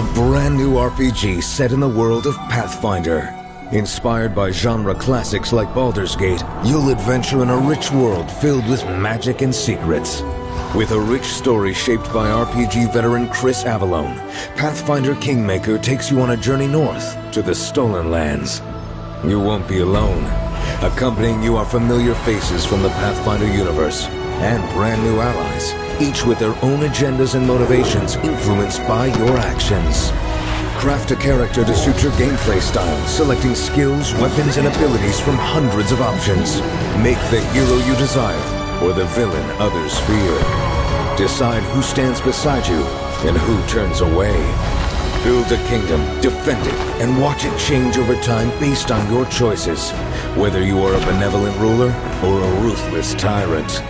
a brand new RPG set in the world of Pathfinder. Inspired by genre classics like Baldur's Gate, you'll adventure in a rich world filled with magic and secrets. With a rich story shaped by RPG veteran Chris Avallone, Pathfinder Kingmaker takes you on a journey north to the Stolen Lands. You won't be alone. Accompanying you are familiar faces from the Pathfinder universe, and brand new allies, each with their own agendas and motivations influenced by your actions. Craft a character to suit your gameplay style, selecting skills, weapons, and abilities from hundreds of options. Make the hero you desire, or the villain others fear. Decide who stands beside you, and who turns away. Build a kingdom, defend it, and watch it change over time based on your choices. Whether you are a benevolent ruler, or a ruthless tyrant.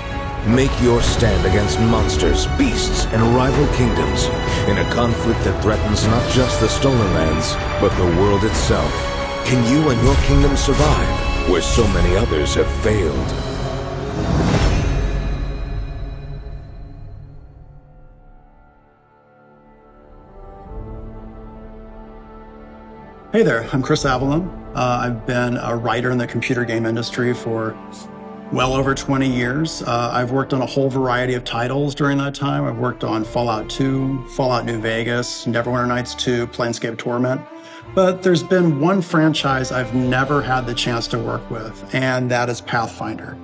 Make your stand against monsters, beasts, and rival kingdoms in a conflict that threatens not just the Stolen Lands, but the world itself. Can you and your kingdom survive where so many others have failed? Hey there, I'm Chris Avallone. I've been a writer in the computer game industry for well over 20 years. I've worked on a whole variety of titles during that time. I've worked on Fallout 2, Fallout New Vegas, Neverwinter Nights 2, Planescape Torment. But there's been one franchise I've never had the chance to work with, and that is Pathfinder.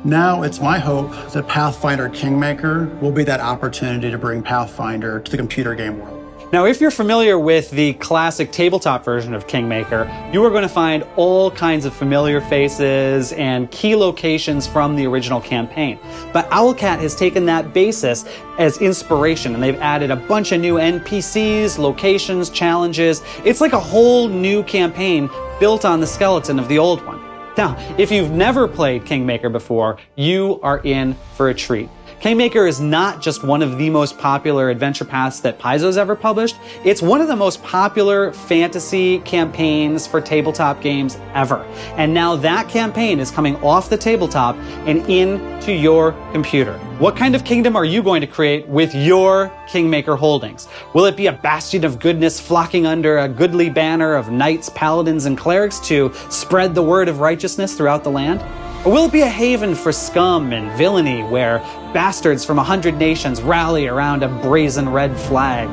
Now it's my hope that Pathfinder Kingmaker will be that opportunity to bring Pathfinder to the computer game world. Now, if you're familiar with the classic tabletop version of Kingmaker, you are going to find all kinds of familiar faces and key locations from the original campaign. But Owlcat has taken that basis as inspiration, and they've added a bunch of new NPCs, locations, challenges. It's like a whole new campaign built on the skeleton of the old one. Now, if you've never played Kingmaker before, you are in for a treat. Kingmaker is not just one of the most popular adventure paths that Paizo's ever published, it's one of the most popular fantasy campaigns for tabletop games ever. And now that campaign is coming off the tabletop and into your computer. What kind of kingdom are you going to create with your Kingmaker holdings? Will it be a bastion of goodness flocking under a goodly banner of knights, paladins, and clerics to spread the word of righteousness throughout the land? Or will it be a haven for scum and villainy where bastards from 100 nations rally around a brazen red flag?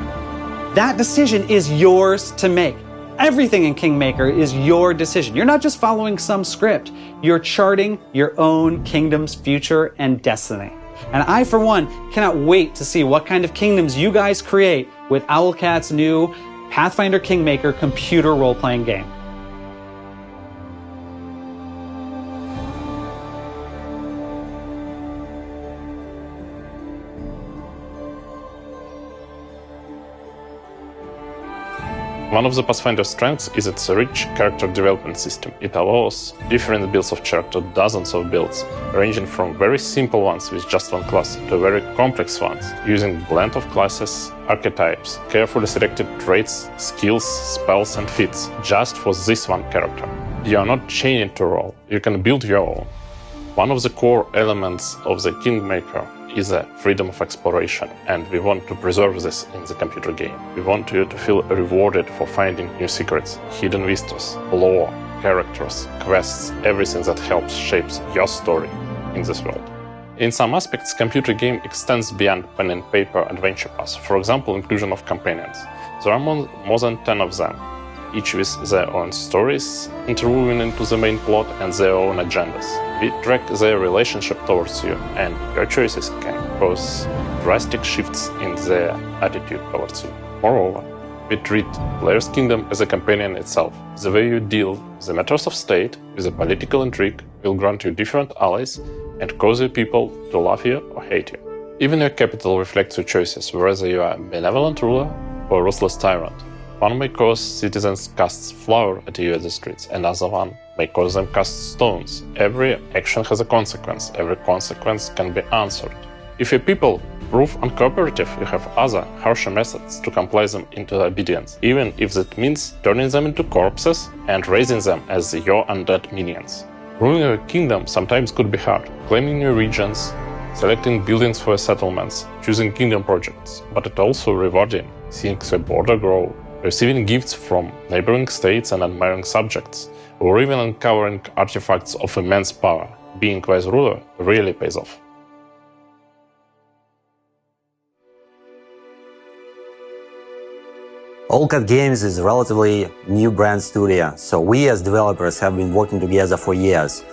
That decision is yours to make. Everything in Kingmaker is your decision. You're not just following some script. You're charting your own kingdom's future and destiny. And I, for one, cannot wait to see what kind of kingdoms you guys create with Owlcat's new Pathfinder Kingmaker computer role-playing game. One of the Pathfinder strengths is its rich character development system. It allows different builds of character, dozens of builds, ranging from very simple ones with just one class to very complex ones, using a blend of classes, archetypes, carefully selected traits, skills, spells and feats, just for this one character. You are not chained to a role, you can build your own. One of the core elements of the Kingmaker is a freedom of exploration, and we want to preserve this in the computer game. We want you to feel rewarded for finding new secrets, hidden vistas, lore, characters, quests, everything that helps shapes your story in this world. In some aspects, computer game extends beyond pen and paper adventure paths, for example, inclusion of companions. There are more than 10 of them, each with their own stories, interwoven into the main plot and their own agendas. We track their relationship towards you, and your choices can cause drastic shifts in their attitude towards you. Moreover, we treat player's kingdom as a companion itself. The way you deal with the matters of state, with a political intrigue, will grant you different allies and cause your people to love you or hate you. Even your capital reflects your choices, whether you are a benevolent ruler or a ruthless tyrant. One may cause citizens cast flour at you at the streets, another one may cause them cast stones. Every action has a consequence, every consequence can be answered. If your people prove uncooperative, you have other, harsher methods to compel them into obedience, even if that means turning them into corpses and raising them as your undead minions. Ruling your kingdom sometimes could be hard, claiming new regions, selecting buildings for settlements, choosing kingdom projects, but it's also rewarding. seeing the border grow, receiving gifts from neighboring states and admiring subjects, or even uncovering artifacts of immense power. Being wise ruler really pays off. Allcat Games is a relatively new brand studio, so we as developers have been working together for years.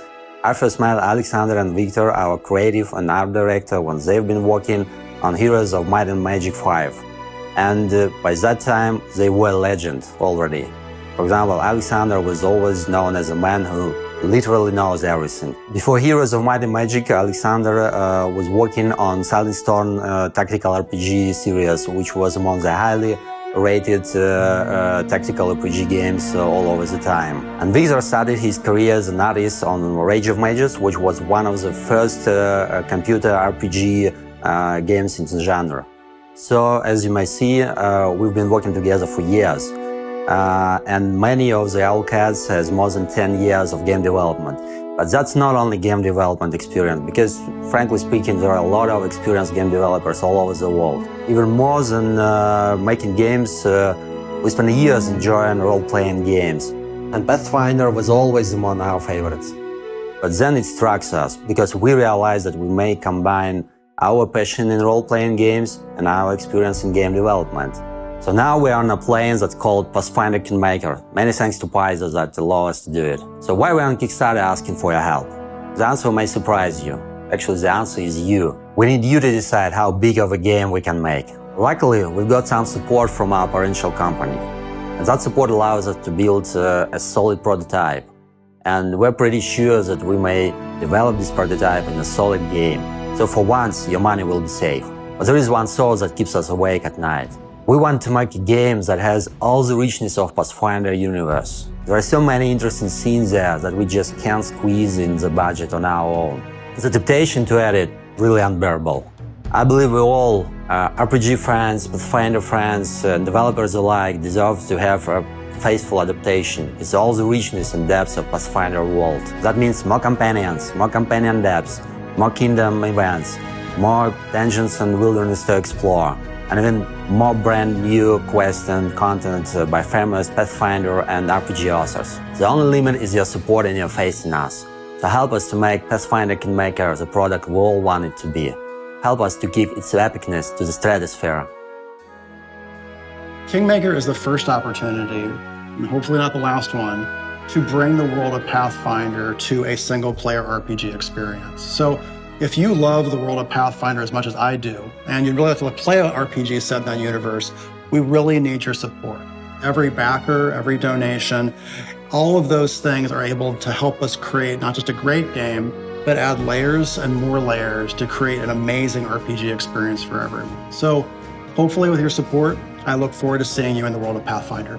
I first met Alexander and Victor, our creative and art director, when they've been working on Heroes of Might and Magic 5. And by that time, they were legend already. For example, Alexander was always known as a man who literally knows everything. Before Heroes of Might and Magic, Alexander was working on Silent Storm tactical RPG series, which was among the highly rated tactical RPG games all over the time. And Victor started his career as an artist on Rage of Mages, which was one of the first computer RPG games in the genre. So, as you may see, we've been working together for years. And many of the Allcats has more than 10 years of game development. But that's not only game development experience, because frankly speaking, there are a lot of experienced game developers all over the world. Even more than making games, we spent years enjoying role-playing games. And Pathfinder was always among our favorites. But then it struck us, because we realized that we may combine our passion in role-playing games and our experience in game development. So now we are on a plane that's called Pathfinder Kingmaker. Many thanks to Paizo that allow us to do it. So why are we on Kickstarter asking for your help? The answer may surprise you. Actually, the answer is you. We need you to decide how big of a game we can make. Luckily, we've got some support from our parential company. And that support allows us to build a solid prototype. And we're pretty sure that we may develop this prototype in a solid game. So for once, your money will be safe. But there is one source that keeps us awake at night. We want to make a game that has all the richness of Pathfinder universe. There are so many interesting scenes there that we just can't squeeze in the budget on our own. The temptation to edit really unbearable. I believe we all, RPG fans, Pathfinder fans, developers alike, deserve to have a faithful adaptation with all the richness and depth of Pathfinder world. That means more companions, more companion depths, more kingdom events, more dungeons and wilderness to explore, and even more brand new quests and content by famous Pathfinder and RPG authors. The only limit is your support and your faith in us. So help us to make Pathfinder Kingmaker the product we all want it to be. Help us to keep its epicness to the stratosphere. Kingmaker is the first opportunity, and hopefully not the last one, to bring the world of Pathfinder to a single-player RPG experience. So if you love the world of Pathfinder as much as I do, and you'd really like to play an RPG set in that universe, we really need your support. Every backer, every donation, all of those things are able to help us create not just a great game, but add layers and more layers to create an amazing RPG experience for everyone. So hopefully with your support, I look forward to seeing you in the world of Pathfinder.